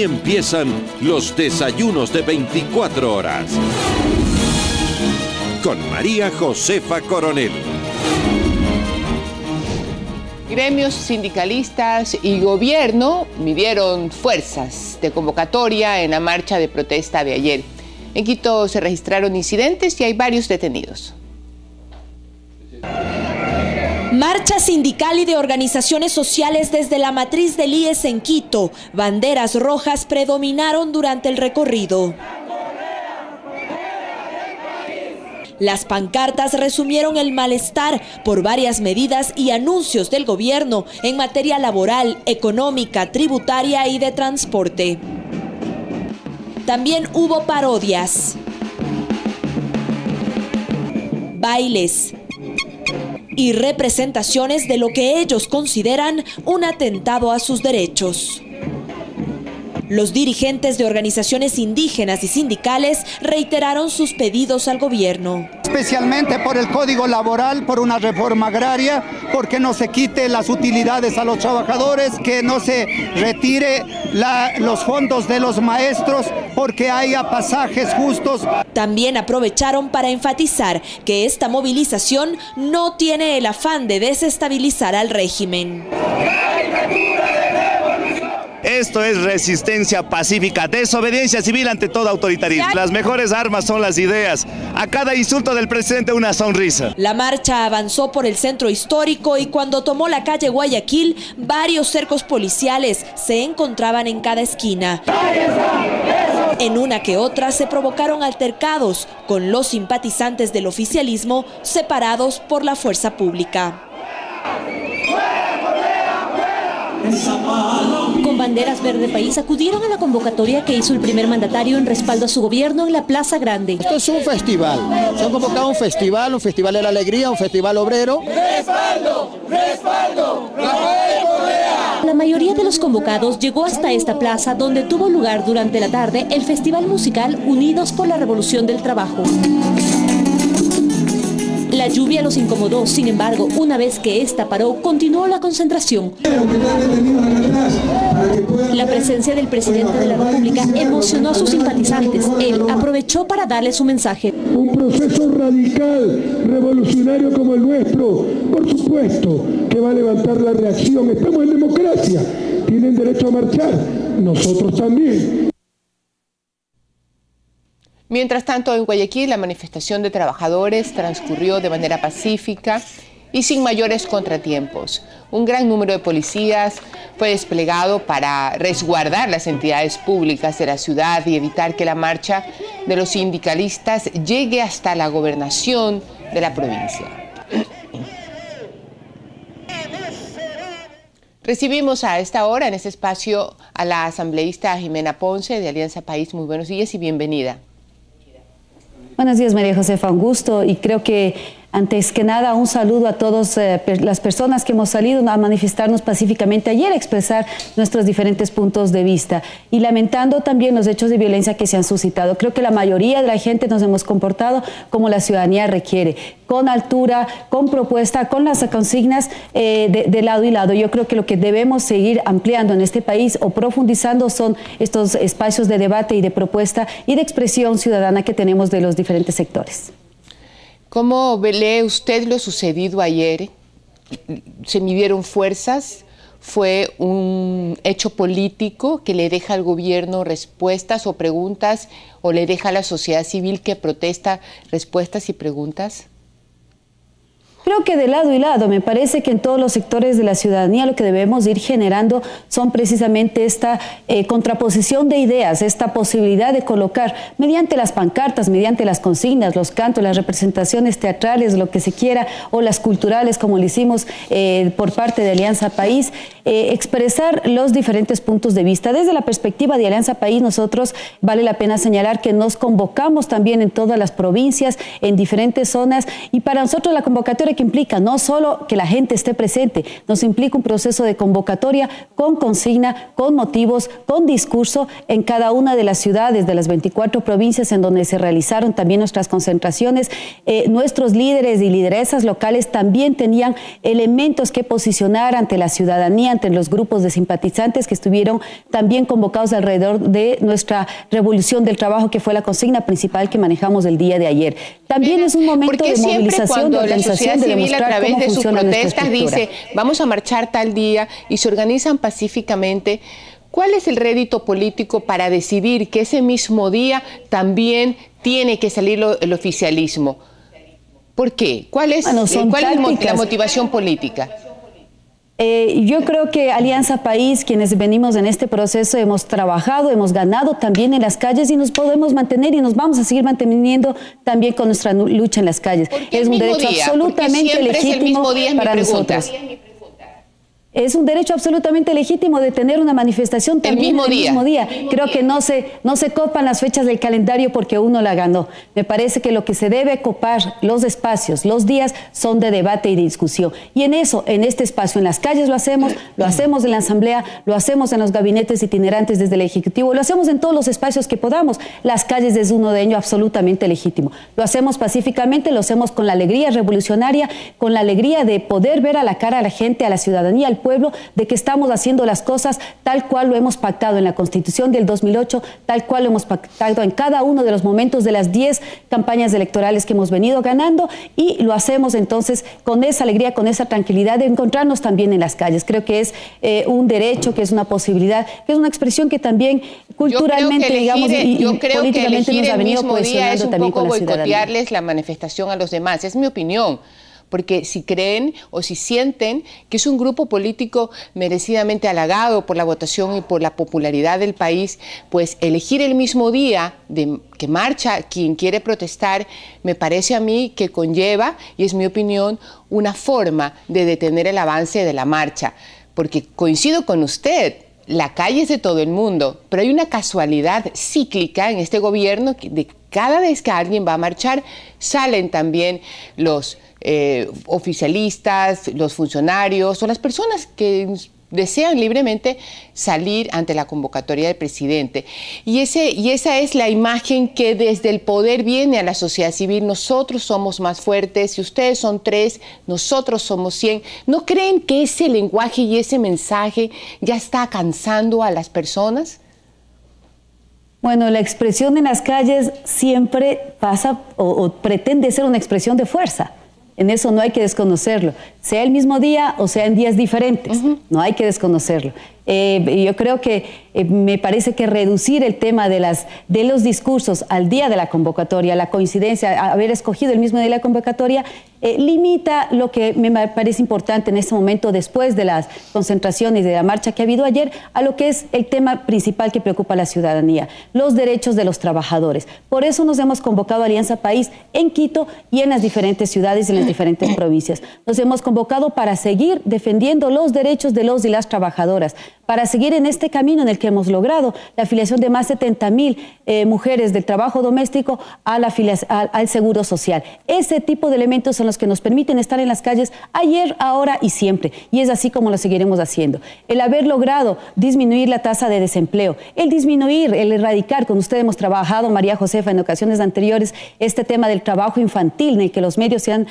Aquí empiezan los desayunos de 24 horas. Con María Josefa Coronel. Gremios, sindicalistas y gobierno midieron fuerzas de convocatoria en la marcha de protesta de ayer. En Quito se registraron incidentes y hay varios detenidos. Marcha sindical y de organizaciones sociales desde la matriz del IES en Quito. Banderas rojas predominaron durante el recorrido. Las pancartas resumieron el malestar por varias medidas y anuncios del gobierno en materia laboral, económica, tributaria y de transporte. También hubo parodias, bailes y representaciones de lo que ellos consideran un atentado a sus derechos. Los dirigentes de organizaciones indígenas y sindicales reiteraron sus pedidos al gobierno. Especialmente por el Código Laboral, por una reforma agraria, porque no se quite las utilidades a los trabajadores, que no se retire los fondos de los maestros, porque haya pasajes justos. También aprovecharon para enfatizar que esta movilización no tiene el afán de desestabilizar al régimen. Esto es resistencia pacífica, desobediencia civil ante todo autoritarismo. Las mejores armas son las ideas. A cada insulto del presidente una sonrisa. La marcha avanzó por el centro histórico y cuando tomó la calle Guayaquil, varios cercos policiales se encontraban en cada esquina. En una que otra se provocaron altercados con los simpatizantes del oficialismo separados por la fuerza pública. Con banderas verde país acudieron a la convocatoria que hizo el primer mandatario en respaldo a su gobierno en la Plaza Grande. Esto es un festival, se han convocado un festival de la alegría, un festival obrero. ¡Respaldo! ¡Respaldo! ¡Rafael Correa! La mayoría de los convocados llegó hasta esta plaza donde tuvo lugar durante la tarde el festival musical Unidos por la Revolución del Trabajo. La lluvia los incomodó, sin embargo, una vez que esta paró, continuó la concentración. La presencia del presidente de la República emocionó a sus simpatizantes. Él aprovechó para darle su mensaje. Un proceso radical, revolucionario como el nuestro, por supuesto que va a levantar la reacción. Estamos en democracia, tienen derecho a marchar, nosotros también. Mientras tanto, en Guayaquil, la manifestación de trabajadores transcurrió de manera pacífica y sin mayores contratiempos. Un gran número de policías fue desplegado para resguardar las entidades públicas de la ciudad y evitar que la marcha de los sindicalistas llegue hasta la gobernación de la provincia. Recibimos a esta hora en este espacio a la asambleísta Jimena Ponce de Alianza País. Muy buenos días y bienvenida. Buenos días, María Josefa, un gusto, y creo que antes que nada un saludo a todas las personas que hemos salido a manifestarnos pacíficamente ayer, a expresar nuestros diferentes puntos de vista y lamentando también los hechos de violencia que se han suscitado. Creo que la mayoría de la gente nos hemos comportado como la ciudadanía requiere, con altura, con propuesta, con las consignas de lado y lado. Yo creo que lo que debemos seguir ampliando en este país o profundizando son estos espacios de debate y de propuesta y de expresión ciudadana que tenemos de los diferentes sectores. ¿Cómo lee usted lo sucedido ayer? ¿Se midieron fuerzas? ¿Fue un hecho político que le deja al gobierno respuestas o preguntas, o le deja a la sociedad civil que protesta respuestas y preguntas? Creo que de lado y lado, me parece que en todos los sectores de la ciudadanía lo que debemos ir generando son precisamente esta contraposición de ideas, esta posibilidad de colocar mediante las pancartas, mediante las consignas, los cantos, las representaciones teatrales, lo que se quiera, o las culturales como lo hicimos por parte de Alianza País, expresar los diferentes puntos de vista. Desde la perspectiva de Alianza País, nosotros vale la pena señalar que nos convocamos también en todas las provincias, en diferentes zonas, y para nosotros la convocatoria que que implica no solo que la gente esté presente, nos implica un proceso de convocatoria con consigna, con motivos, con discurso en cada una de las ciudades de las 24 provincias en donde se realizaron también nuestras concentraciones. Nuestros líderes y lideresas locales también tenían elementos que posicionar ante la ciudadanía, ante los grupos de simpatizantes que estuvieron también convocados alrededor de nuestra revolución del trabajo, que fue la consigna principal que manejamos el día de ayer. También es un momento de movilización, de organización, de demostrar a través cómo de sus funciona protestas dice, vamos a marchar tal día y se organizan pacíficamente. ¿Cuál es el rédito político para decidir que ese mismo día también tiene que salir el oficialismo? ¿Por qué? ¿Cuál es la motivación política? Yo creo que Alianza País, quienes venimos en este proceso, hemos trabajado, hemos ganado también en las calles y nos podemos mantener y nos vamos a seguir manteniendo también con nuestra lucha en las calles. Es un derecho absolutamente legítimo para nosotros. Es un derecho absolutamente legítimo de tener una manifestación también el mismo día. Creo que no se copan las fechas del calendario porque uno la ganó. Me parece que lo que se debe copar, los espacios, los días, son de debate y de discusión. Y en eso, en este espacio, en las calles lo hacemos en la Asamblea, lo hacemos en los gabinetes itinerantes desde el Ejecutivo, lo hacemos en todos los espacios que podamos. Las calles es uno de ellos absolutamente legítimo. Lo hacemos pacíficamente, lo hacemos con la alegría revolucionaria, con la alegría de poder ver a la cara a la gente, a la ciudadanía, al pueblo, de que estamos haciendo las cosas tal cual lo hemos pactado en la Constitución del 2008, tal cual lo hemos pactado en cada uno de los momentos de las 10 campañas electorales que hemos venido ganando, y lo hacemos entonces con esa alegría, con esa tranquilidad de encontrarnos también en las calles. Creo que es un derecho, que es una posibilidad, que es una expresión que también culturalmente, digamos, y políticamente nos ha venido cohesionando también con la ciudadanía. Boicotearles la manifestación a los demás, es mi opinión. Porque si creen o si sienten que es un grupo político merecidamente halagado por la votación y por la popularidad del país, pues elegir el mismo día que marcha quien quiere protestar, me parece a mí que conlleva, y es mi opinión, una forma de detener el avance de la marcha. Porque coincido con usted, la calle es de todo el mundo, pero hay una casualidad cíclica en este gobierno de cada vez que alguien va a marchar, salen también los oficialistas, los funcionarios o las personas que desean libremente salir ante la convocatoria del presidente. Y esa es la imagen que desde el poder viene a la sociedad civil. Nosotros somos más fuertes, si ustedes son 3, nosotros somos 100. ¿No creen que ese lenguaje y ese mensaje ya está cansando a las personas? Bueno, la expresión en las calles siempre pasa o pretende ser una expresión de fuerza. En eso no hay que desconocerlo, sea el mismo día o sea en días diferentes, no hay que desconocerlo. Yo creo que me parece que reducir el tema de los discursos al día de la convocatoria, la coincidencia, haber escogido el mismo día de la convocatoria, limita lo que me parece importante en este momento, después de las concentraciones de la marcha que ha habido ayer, a lo que es el tema principal que preocupa a la ciudadanía, los derechos de los trabajadores. Por eso nos hemos convocado a Alianza País en Quito y en las diferentes ciudades y en las diferentes provincias. Nos hemos convocado para seguir defendiendo los derechos de los y las trabajadoras, para seguir en este camino en el que hemos logrado la afiliación de más de 70.000 mujeres del trabajo doméstico al Seguro Social. Ese tipo de elementos son los que nos permiten estar en las calles ayer, ahora y siempre. Y es así como lo seguiremos haciendo. El haber logrado disminuir la tasa de desempleo, el disminuir, el erradicar, con usted hemos trabajado, María Josefa, en ocasiones anteriores, este tema del trabajo infantil, en el que los medios se han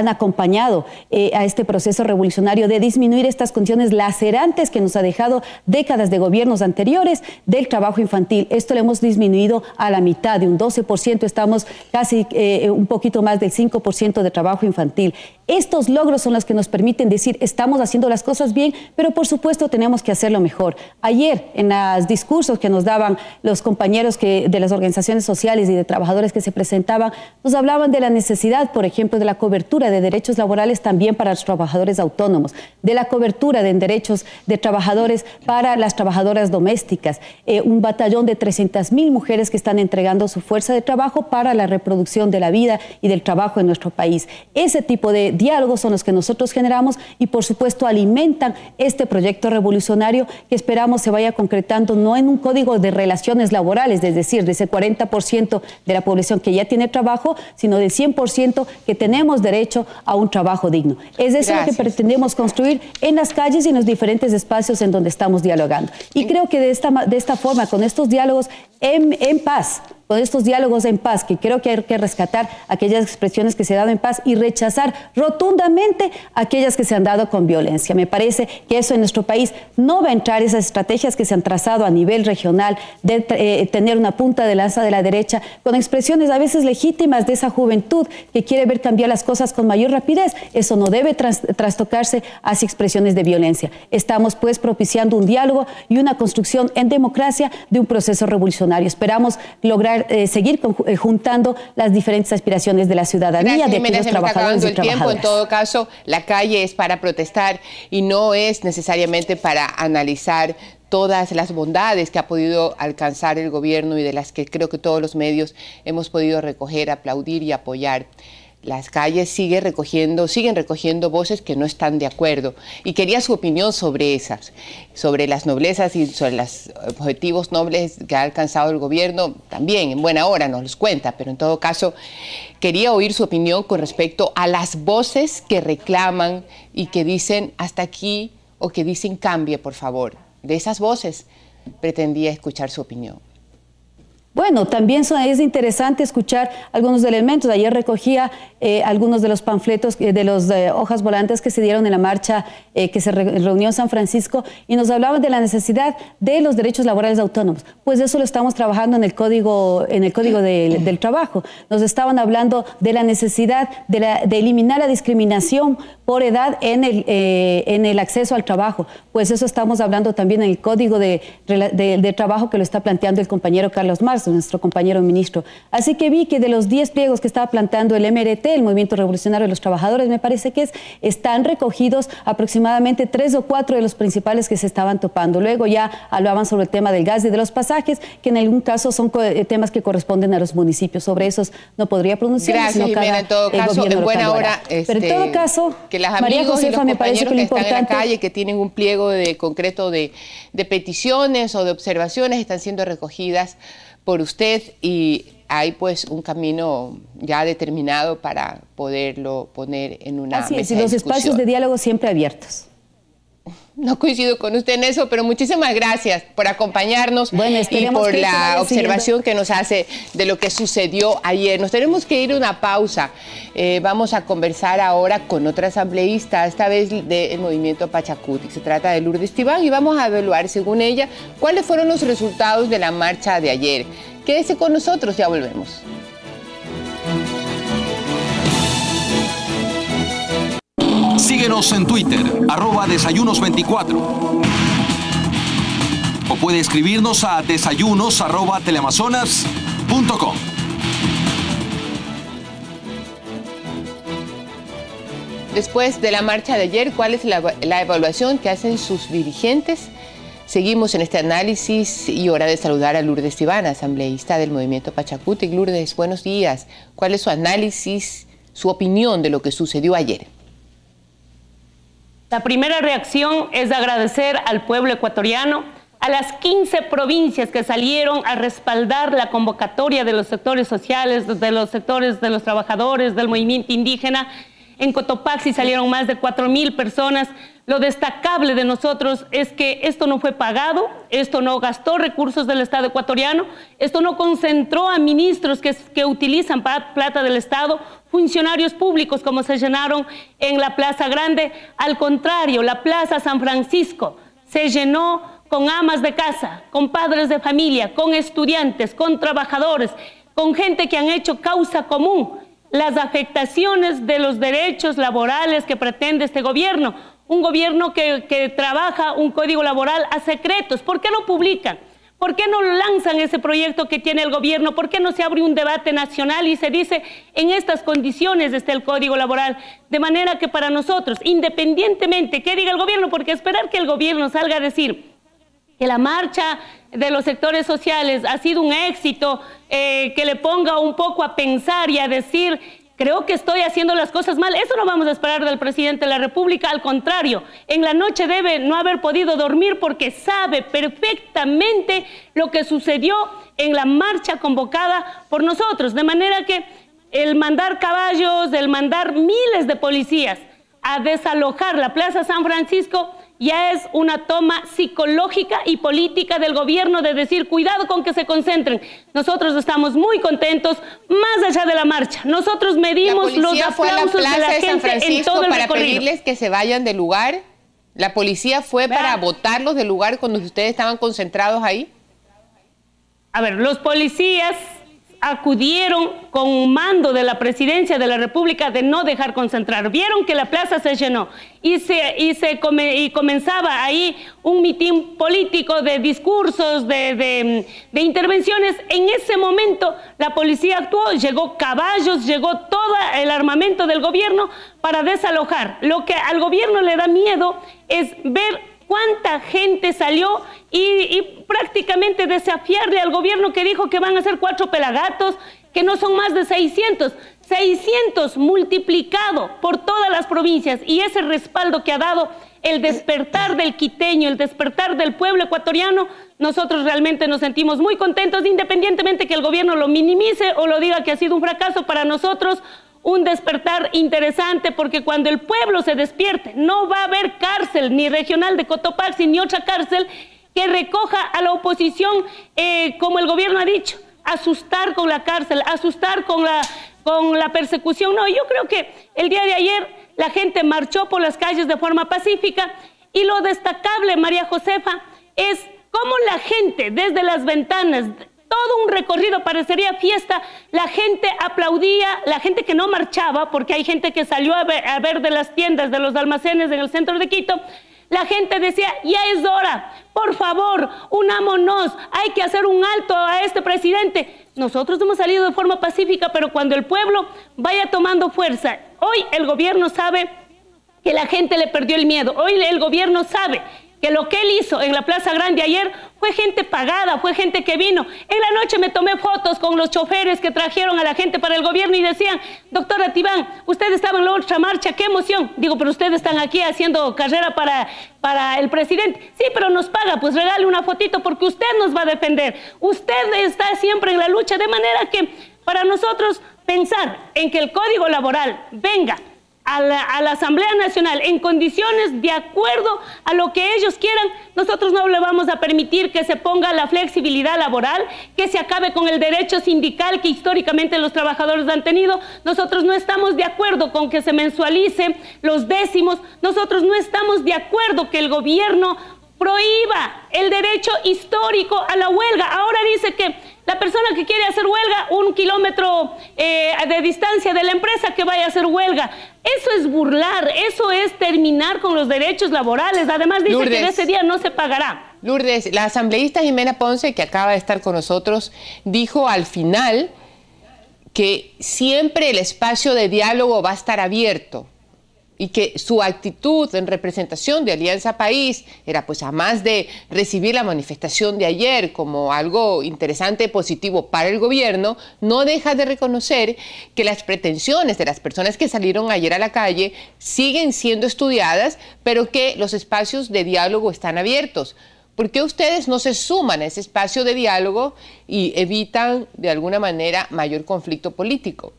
acompañado a este proceso revolucionario de disminuir estas condiciones lacerantes que nos ha dejado décadas de gobiernos anteriores del trabajo infantil. Esto lo hemos disminuido a la mitad, de un 12%, estamos casi un poquito más del 5% de trabajo infantil. Estos logros son los que nos permiten decir, estamos haciendo las cosas bien, pero por supuesto tenemos que hacerlo mejor. Ayer, en los discursos que nos daban los compañeros de las organizaciones sociales y de trabajadores que se presentaban, nos hablaban de la necesidad, por ejemplo, de la cobertura de derechos laborales también para los trabajadores autónomos, de la cobertura de derechos de trabajadores laborales para las trabajadoras domésticas, un batallón de 300.000 mujeres que están entregando su fuerza de trabajo para la reproducción de la vida y del trabajo en nuestro país. Ese tipo de diálogos son los que nosotros generamos y por supuesto alimentan este proyecto revolucionario que esperamos se vaya concretando no en un código de relaciones laborales, es decir, de ese 40% de la población que ya tiene trabajo, sino del 100% que tenemos derecho a un trabajo digno. Es eso lo que pretendemos construir en las calles y en los diferentes espacios en donde estamos dialogando. Y creo que de esta forma, con estos diálogos en paz, con estos diálogos en paz, que creo que hay que rescatar aquellas expresiones que se han dado en paz y rechazar rotundamente aquellas que se han dado con violencia. Me parece que eso en nuestro país no va a entrar, esas estrategias que se han trazado a nivel regional de tener una punta de lanza de la derecha con expresiones a veces legítimas de esa juventud que quiere ver cambiar las cosas con mayor rapidez. Eso no debe trastocarse hacia expresiones de violencia. Estamos pues propiciando un diálogo y una construcción en democracia de un proceso revolucionario. Esperamos lograr seguir juntando las diferentes aspiraciones de la ciudadanía, gracias, de aquellos trabajadores y trabajadoras. En todo caso, la calle es para protestar y no es necesariamente para analizar todas las bondades que ha podido alcanzar el gobierno y de las que creo que todos los medios hemos podido recoger, aplaudir y apoyar. Las calles siguen recogiendo voces que no están de acuerdo. Y quería su opinión sobre esas, sobre las noblezas y sobre los objetivos nobles que ha alcanzado el gobierno. También, en buena hora nos los cuenta, pero en todo caso, quería oír su opinión con respecto a las voces que reclaman y que dicen hasta aquí o que dicen cambie, por favor. De esas voces pretendía escuchar su opinión. Bueno, también es interesante escuchar algunos elementos. Ayer recogía algunos de los panfletos, de las hojas volantes que se dieron en la marcha que se reunió en San Francisco y nos hablaban de la necesidad de los derechos laborales autónomos. Pues eso lo estamos trabajando en el Código del Trabajo. Nos estaban hablando de la necesidad de eliminar la discriminación por edad en el acceso al trabajo. Pues eso estamos hablando también en el Código de Trabajo que lo está planteando el compañero Carlos Marzo, nuestro compañero ministro. Así que vi que de los 10 pliegos que estaba planteando el MRT, el Movimiento Revolucionario de los Trabajadores, me parece que están recogidos aproximadamente 3 o 4 de los principales que se estaban topando. Luego ya hablaban sobre el tema del gas y de los pasajes, que en algún caso son temas que corresponden a los municipios. Sobre esos no podría pronunciarme. Gracias, Jimena. En todo caso, en buena hora, pero en todo caso, que las María amigos Josefa, y los me parece que lo están importante en la calle, que tienen un pliego concreto de peticiones o de observaciones, están siendo recogidas por usted y hay pues un camino ya determinado para poderlo poner en una mesa de discusión. Así es, y los espacios de diálogo siempre abiertos. No coincido con usted en eso, pero muchísimas gracias por acompañarnos y por la observación que nos hace de lo que sucedió ayer. Nos tenemos que ir a una pausa. Vamos a conversar ahora con otra asambleísta, esta vez del movimiento Pachacuti. Se trata de Lourdes Tibán y vamos a evaluar, según ella, cuáles fueron los resultados de la marcha de ayer. Quédese con nosotros, ya volvemos. Síguenos en Twitter, @desayunos24. O puede escribirnos a desayunos@teleamazonas.com. Después de la marcha de ayer, ¿cuál es la evaluación que hacen sus dirigentes? Seguimos en este análisis y hora de saludar a Lourdes Tibán, asambleísta del movimiento Pachacuti. Lourdes, buenos días. ¿Cuál es su análisis, su opinión de lo que sucedió ayer? La primera reacción es agradecer al pueblo ecuatoriano, a las 15 provincias que salieron a respaldar la convocatoria de los sectores sociales, de los sectores de los trabajadores, del movimiento indígena. En Cotopaxi salieron más de 4.000 personas. Lo destacable de nosotros es que esto no fue pagado, esto no gastó recursos del Estado ecuatoriano, esto no concentró a ministros que utilizan plata del Estado, funcionarios públicos como se llenaron en la Plaza Grande. Al contrario, la Plaza San Francisco se llenó con amas de casa, con padres de familia, con estudiantes, con trabajadores, con gente que han hecho causa común las afectaciones de los derechos laborales que pretende este gobierno. Un gobierno que trabaja un código laboral a secretos. ¿Por qué no publican? ¿Por qué no lanzan ese proyecto que tiene el gobierno? ¿Por qué no se abre un debate nacional y se dice en estas condiciones está el código laboral? De manera que para nosotros, independientemente qué diga el gobierno, porque esperar que el gobierno salga a decir que la marcha de los sectores sociales ha sido un éxito, que le ponga un poco a pensar y a decir, creo que estoy haciendo las cosas mal. Eso no vamos a esperar del presidente de la República, al contrario, en la noche debe no haber podido dormir porque sabe perfectamente lo que sucedió en la marcha convocada por nosotros, de manera que el mandar caballos, el mandar miles de policías a desalojar la Plaza San Francisco ya es una toma psicológica y política del gobierno de decir, cuidado con que se concentren. Nosotros estamos muy contentos, más allá de la marcha. Nosotros medimos los aplausos de la gente en todo el para recorrido. Pedirles que se vayan del lugar. ¿La policía fue para botarlos del lugar cuando ustedes estaban concentrados ahí? A ver, los policías acudieron con un mando de la Presidencia de la República de no dejar concentrar. Vieron que la plaza se llenó y comenzaba ahí un mitin político de discursos, de intervenciones. En ese momento la policía actuó, llegó caballos, llegó todo el armamento del gobierno para desalojar. Lo que al gobierno le da miedo es ver cuánta gente salió y prácticamente desafiarle al gobierno que dijo que van a ser 4 pelagatos, que no son más de 600. 600 multiplicado por todas las provincias, y ese respaldo que ha dado el despertar del quiteño, el despertar del pueblo ecuatoriano, nosotros realmente nos sentimos muy contentos, independientemente que el gobierno lo minimice o lo diga que ha sido un fracaso. Para nosotros un despertar interesante, porque cuando el pueblo se despierte no va a haber cárcel ni regional de Cotopaxi ni otra cárcel que recoja a la oposición, como el gobierno ha dicho, asustar con la cárcel, asustar con la persecución. No, yo creo que el día de ayer la gente marchó por las calles de forma pacífica, y lo destacable, María Josefa, es cómo la gente desde las ventanas, todo un recorrido, parecería fiesta, la gente aplaudía, la gente que no marchaba, porque hay gente que salió a ver de las tiendas, de los almacenes en el centro de Quito, la gente decía, ya es hora, por favor, unámonos, hay que hacer un alto a este presidente. Nosotros hemos salido de forma pacífica, pero cuando el pueblo vaya tomando fuerza, hoy el gobierno sabe que la gente le perdió el miedo, hoy el gobierno sabe que lo que él hizo en la Plaza Grande ayer fue gente pagada, fue gente que vino. En la noche me tomé fotos con los choferes que trajeron a la gente para el gobierno y decían, doctora Tibán, usted estaba en la otra marcha, qué emoción. Digo, pero ustedes están aquí haciendo carrera para el presidente. Sí, pero nos paga, pues regale una fotito porque usted nos va a defender. Usted está siempre en la lucha, de manera que para nosotros pensar en que el Código Laboral venga a la Asamblea Nacional en condiciones de acuerdo a lo que ellos quieran, nosotros no le vamos a permitir que se ponga la flexibilidad laboral, que se acabe con el derecho sindical que históricamente los trabajadores han tenido. Nosotros no estamos de acuerdo con que se mensualicen los décimos, nosotros no estamos de acuerdo que el gobierno prohíba el derecho histórico a la huelga. Ahora dice que la persona que quiere hacer huelga, 1 kilómetro de distancia de la empresa, que vaya a hacer huelga. Eso es burlar, eso es terminar con los derechos laborales. Además dice que en ese día no se pagará. Lourdes, la asambleísta Jimena Ponce, que acaba de estar con nosotros, dijo al final que siempre el espacio de diálogo va a estar abierto, y que su actitud en representación de Alianza País era, pues, además de recibir la manifestación de ayer como algo interesante, positivo para el gobierno, no deja de reconocer que las pretensiones de las personas que salieron ayer a la calle siguen siendo estudiadas, pero que los espacios de diálogo están abiertos. ¿Por qué ustedes no se suman a ese espacio de diálogo y evitan de alguna manera mayor conflicto político?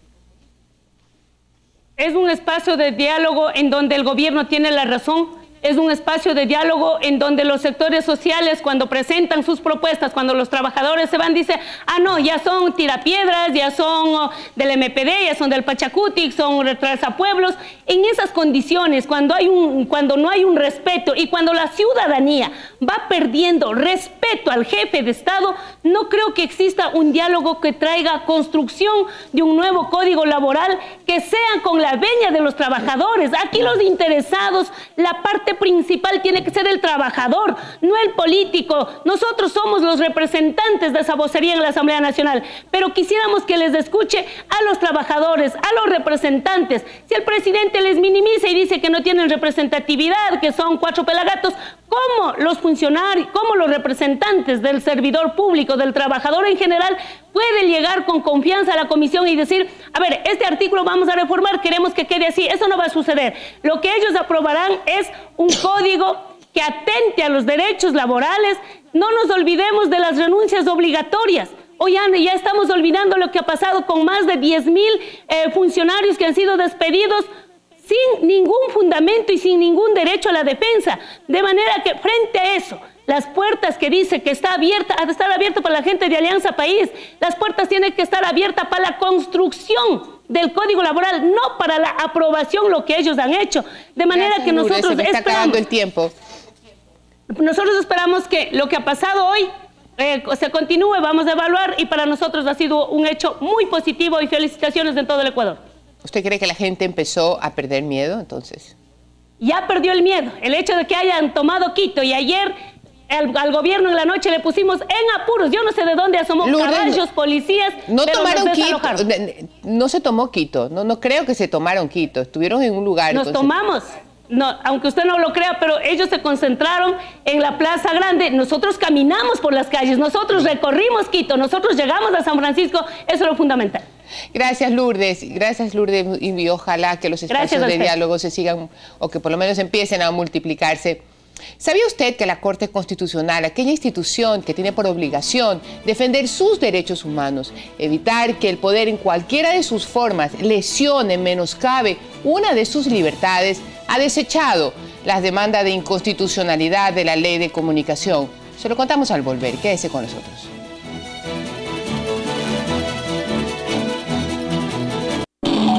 Es un espacio de diálogo en donde el gobierno tiene la razón, es un espacio de diálogo en donde los sectores sociales, cuando presentan sus propuestas, cuando los trabajadores se van, dicen, ah, no, ya son tirapiedras, ya son del MPD, ya son del Pachacutic, son retrasapueblos. En esas condiciones, cuando no hay un respeto y cuando la ciudadanía va perdiendo respeto al jefe de Estado, no creo que exista un diálogo que traiga construcción de un nuevo código laboral que sea con la venia de los trabajadores. Aquí los interesados, la parte principal tiene que ser el trabajador, no el político. Nosotros somos los representantes de esa vocería en la Asamblea Nacional, pero quisiéramos que les escuche a los trabajadores, a los representantes. Si el presidente les minimiza y dice que no tienen representatividad, que son 4 pelagatos, cómo los funcionarios, cómo los representantes del servidor público, del trabajador en general, pueden llegar con confianza a la comisión y decir, a ver, este artículo vamos a reformar, queremos que quede así. Eso no va a suceder. Lo que ellos aprobarán es un código que atente a los derechos laborales. No nos olvidemos de las renuncias obligatorias. Hoy ya estamos olvidando lo que ha pasado con más de 10.000 funcionarios que han sido despedidos sin ningún fundamento y sin ningún derecho a la defensa. De manera que frente a eso, las puertas que dice que está abierta, ha de estar abierta para la gente de Alianza País, las puertas tienen que estar abiertas para la construcción del Código Laboral, no para la aprobación, lo que ellos han hecho. De manera que nosotros se me está acabando el tiempo. Nosotros esperamos que lo que ha pasado hoy se continúe, vamos a evaluar, y para nosotros ha sido un hecho muy positivo y felicitaciones en todo el Ecuador. ¿Usted cree que la gente empezó a perder miedo entonces? Ya perdió el miedo. El hecho de que hayan tomado Quito y ayer al gobierno en la noche le pusimos en apuros. Yo no sé de dónde asomó caballos, policías. No tomaron Quito, no se tomó Quito. No creo que se tomaron Quito. Estuvieron en un lugar. Nos tomamos. No, aunque usted no lo crea, pero ellos se concentraron en la Plaza Grande. Nosotros caminamos por las calles, nosotros recorrimos Quito, nosotros llegamos a San Francisco. Eso es lo fundamental. Gracias, Lourdes. Gracias, Lourdes. Y ojalá que los espacios de diálogo se sigan, o que por lo menos empiecen a multiplicarse. ¿Sabía usted que la Corte Constitucional, aquella institución que tiene por obligación defender sus derechos humanos, evitar que el poder en cualquiera de sus formas lesione, menoscabe una de sus libertades, ha desechado las demandas de inconstitucionalidad de la Ley de Comunicación? Se lo contamos al volver. Quédese con nosotros.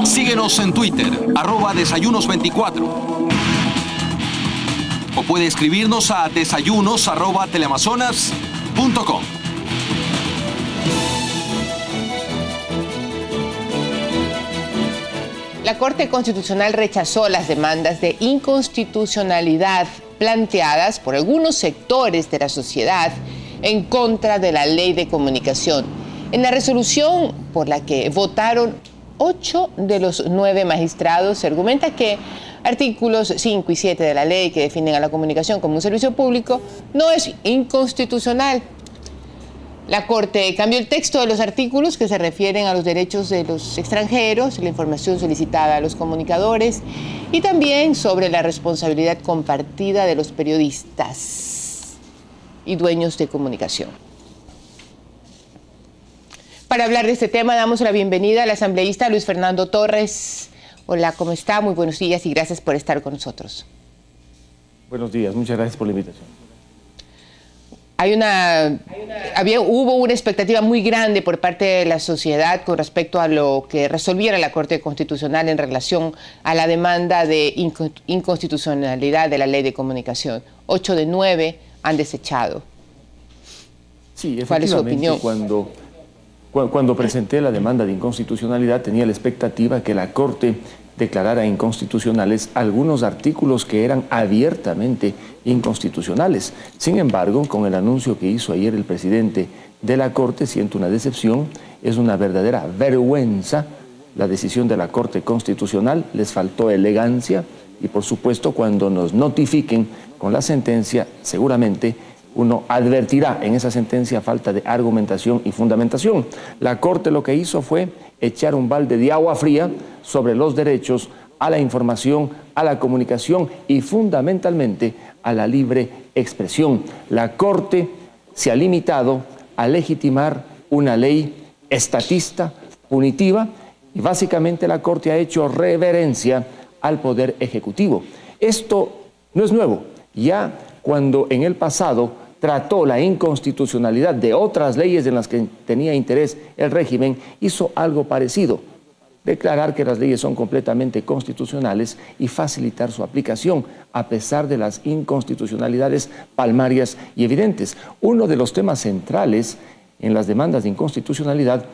Síguenos en Twitter, @desayunos24. O puede escribirnos a desayunos@teleamazonas.com. La Corte Constitucional rechazó las demandas de inconstitucionalidad planteadas por algunos sectores de la sociedad en contra de la Ley de Comunicación. En la resolución por la que votaron 8 de los 9 magistrados, se argumenta que artículos 5 y 7 de la ley que definen a la comunicación como un servicio público no es inconstitucional. La Corte cambió el texto de los artículos que se refieren a los derechos de los extranjeros, la información solicitada a los comunicadores y también sobre la responsabilidad compartida de los periodistas y dueños de comunicación. Para hablar de este tema damos la bienvenida al asambleísta Luis Fernando Torres. Hola, ¿cómo está? Muy buenos días y gracias por estar con nosotros. Buenos días, muchas gracias por la invitación. Hubo una expectativa muy grande por parte de la sociedad con respecto a lo que resolviera la Corte Constitucional en relación a la demanda de inconstitucionalidad de la Ley de Comunicación. 8 de 9 han desechado. Sí, efectivamente. ¿Cuál es su opinión? Cuando presenté la demanda de inconstitucionalidad tenía la expectativa que la Corte declarara inconstitucionales algunos artículos que eran abiertamente inconstitucionales. Sin embargo, con el anuncio que hizo ayer el presidente de la Corte, siento una decepción, es una verdadera vergüenza la decisión de la Corte Constitucional, les faltó elegancia y por supuesto cuando nos notifiquen con la sentencia seguramente uno advertirá en esa sentencia falta de argumentación y fundamentación. La Corte lo que hizo fue echar un balde de agua fría sobre los derechos a la información, a la comunicación y fundamentalmente a la libre expresión. La Corte se ha limitado a legitimar una ley estatista, punitiva, y básicamente la Corte ha hecho reverencia al Poder Ejecutivo. Esto no es nuevo. Ya cuando en el pasado trató la inconstitucionalidad de otras leyes en las que tenía interés el régimen, hizo algo parecido, declarar que las leyes son completamente constitucionales y facilitar su aplicación, a pesar de las inconstitucionalidades palmarias y evidentes. Uno de los temas centrales en las demandas de inconstitucionalidad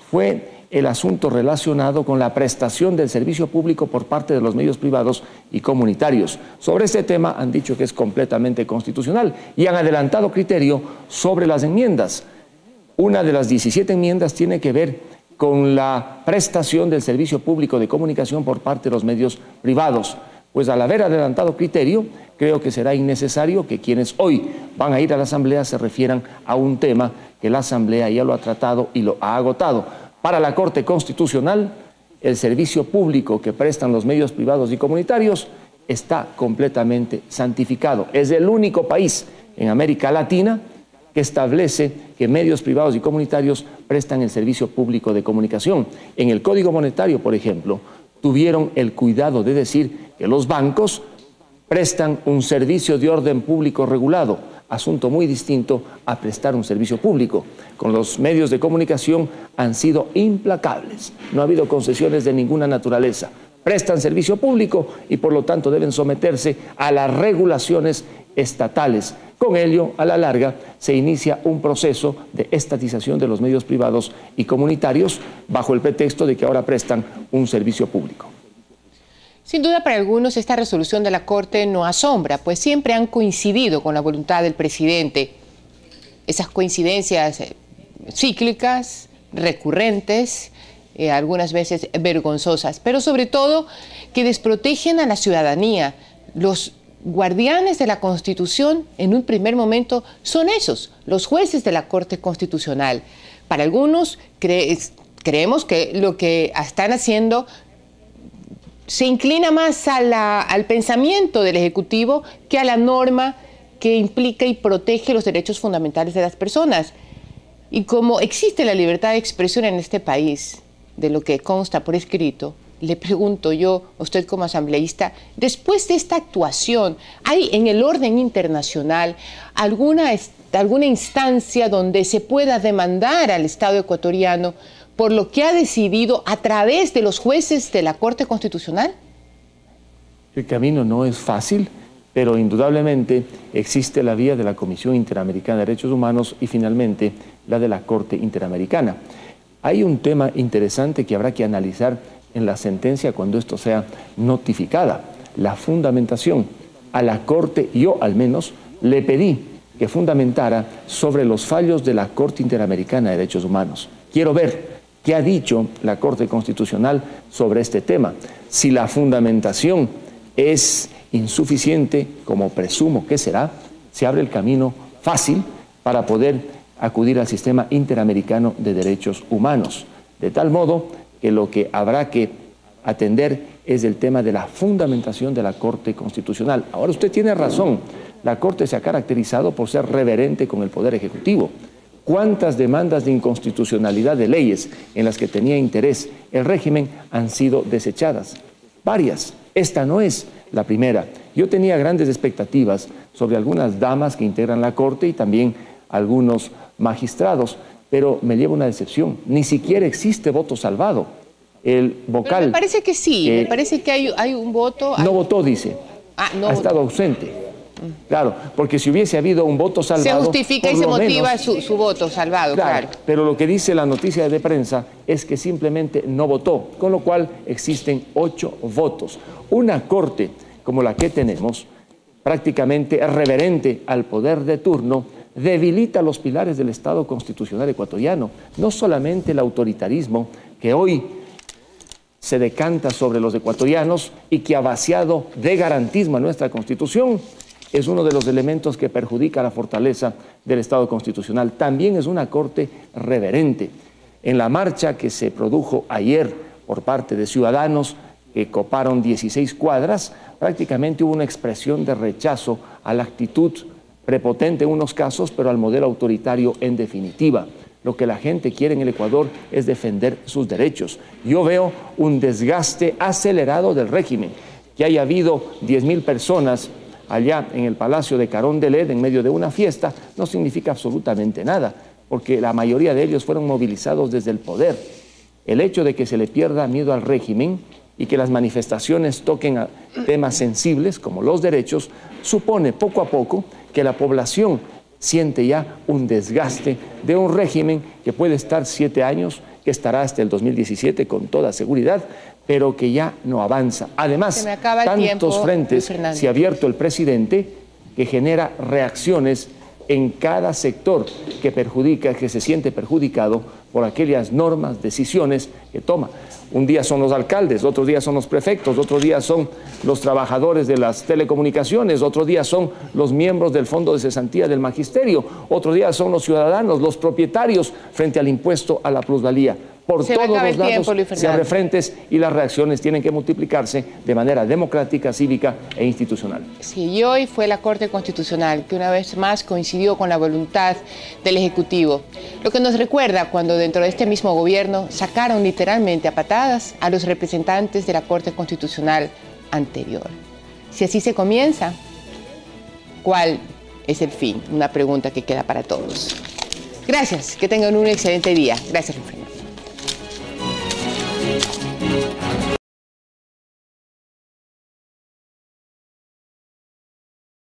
fue el asunto relacionado con la prestación del servicio público por parte de los medios privados y comunitarios. Sobre este tema han dicho que es completamente constitucional y han adelantado criterio sobre las enmiendas. Una de las 17 enmiendas tiene que ver con la prestación del servicio público de comunicación por parte de los medios privados. Pues al haber adelantado criterio, creo que será innecesario que quienes hoy van a ir a la Asamblea se refieran a un tema que la Asamblea ya lo ha tratado y lo ha agotado. Para la Corte Constitucional, el servicio público que prestan los medios privados y comunitarios está completamente santificado. Es el único país en América Latina que establece que medios privados y comunitarios prestan el servicio público de comunicación. En el Código Monetario, por ejemplo, tuvieron el cuidado de decir que los bancos prestan un servicio de orden público regulado, asunto muy distinto a prestar un servicio público. Con los medios de comunicación han sido implacables, no ha habido concesiones de ninguna naturaleza. Prestan servicio público y por lo tanto deben someterse a las regulaciones estatales. Con ello, a la larga, se inicia un proceso de estatización de los medios privados y comunitarios bajo el pretexto de que ahora prestan un servicio público. Sin duda, para algunos esta resolución de la Corte no asombra, pues siempre han coincidido con la voluntad del presidente. Esas coincidencias cíclicas, recurrentes, algunas veces vergonzosas, pero sobre todo que desprotegen a la ciudadanía. Los guardianes de la Constitución en un primer momento son esos, los jueces de la Corte Constitucional. Para algunos creemos que lo que están haciendo se inclina más al pensamiento del Ejecutivo que a la norma que implica y protege los derechos fundamentales de las personas. Y como existe la libertad de expresión en este país, de lo que consta por escrito, le pregunto yo, a usted como asambleísta, después de esta actuación, ¿hay en el orden internacional alguna instancia donde se pueda demandar al Estado ecuatoriano por lo que ha decidido a través de los jueces de la Corte Constitucional? El camino no es fácil, pero indudablemente existe la vía de la Comisión Interamericana de Derechos Humanos y finalmente la de la Corte Interamericana. Hay un tema interesante que habrá que analizar en la sentencia cuando esto sea notificada, la fundamentación. A la Corte, yo al menos, le pedí que fundamentara sobre los fallos de la Corte Interamericana de Derechos Humanos. Quiero ver qué ha dicho la Corte Constitucional sobre este tema. Si la fundamentación es insuficiente, como presumo que será, se abre el camino fácil para poder acudir al sistema interamericano de derechos humanos. De tal modo que lo que habrá que atender es el tema de la fundamentación de la Corte Constitucional. Ahora usted tiene razón, la Corte se ha caracterizado por ser reverente con el Poder Ejecutivo. ¿Cuántas demandas de inconstitucionalidad de leyes en las que tenía interés el régimen han sido desechadas? Varias. Esta no es la primera. Yo tenía grandes expectativas sobre algunas damas que integran la Corte y también algunos magistrados, pero me lleva una decepción. Ni siquiera existe voto salvado. El vocal... Pero me parece que sí, me parece que hay un voto... No votó, dice. No ha estado ausente. Claro, porque si hubiese habido un voto salvado... Se justifica y se motiva su voto salvado, claro. Pero lo que dice la noticia de prensa es que simplemente no votó, con lo cual existen 8 votos. Una corte como la que tenemos, prácticamente reverente al poder de turno, debilita los pilares del Estado constitucional ecuatoriano. No solamente el autoritarismo que hoy se decanta sobre los ecuatorianos y que ha vaciado de garantismo a nuestra Constitución, es uno de los elementos que perjudica la fortaleza del Estado constitucional. También es una corte reverente. En la marcha que se produjo ayer por parte de ciudadanos que coparon 16 cuadras, prácticamente hubo una expresión de rechazo a la actitud prepotente en unos casos, pero al modelo autoritario en definitiva. Lo que la gente quiere en el Ecuador es defender sus derechos. Yo veo un desgaste acelerado del régimen. Que haya habido 10.000 personas allá en el Palacio de Carondelet en medio de una fiesta no significa absolutamente nada, porque la mayoría de ellos fueron movilizados desde el poder. El hecho de que se le pierda miedo al régimen y que las manifestaciones toquen a temas sensibles como los derechos, supone poco a poco que la población siente ya un desgaste de un régimen que puede estar 7 años, que estará hasta el 2017 con toda seguridad, pero que ya no avanza. Además, tantos frentes se ha abierto el presidente que genera reacciones en cada sector que se siente perjudicado por aquellas normas, decisiones que toma. Un día son los alcaldes, otro día son los prefectos, otro día son los trabajadores de las telecomunicaciones, otro día son los miembros del Fondo de Cesantía del Magisterio, otro día son los ciudadanos, los propietarios frente al impuesto a la plusvalía. Por todos los lados se abre frentes y las reacciones tienen que multiplicarse de manera democrática, cívica e institucional. Sí, y hoy fue la Corte Constitucional que una vez más coincidió con la voluntad del Ejecutivo, lo que nos recuerda cuando dentro de este mismo gobierno sacaron literalmente a patadas a los representantes de la Corte Constitucional anterior. Si así se comienza, ¿cuál es el fin? Una pregunta que queda para todos. Gracias, que tengan un excelente día. Gracias, Wilfredo.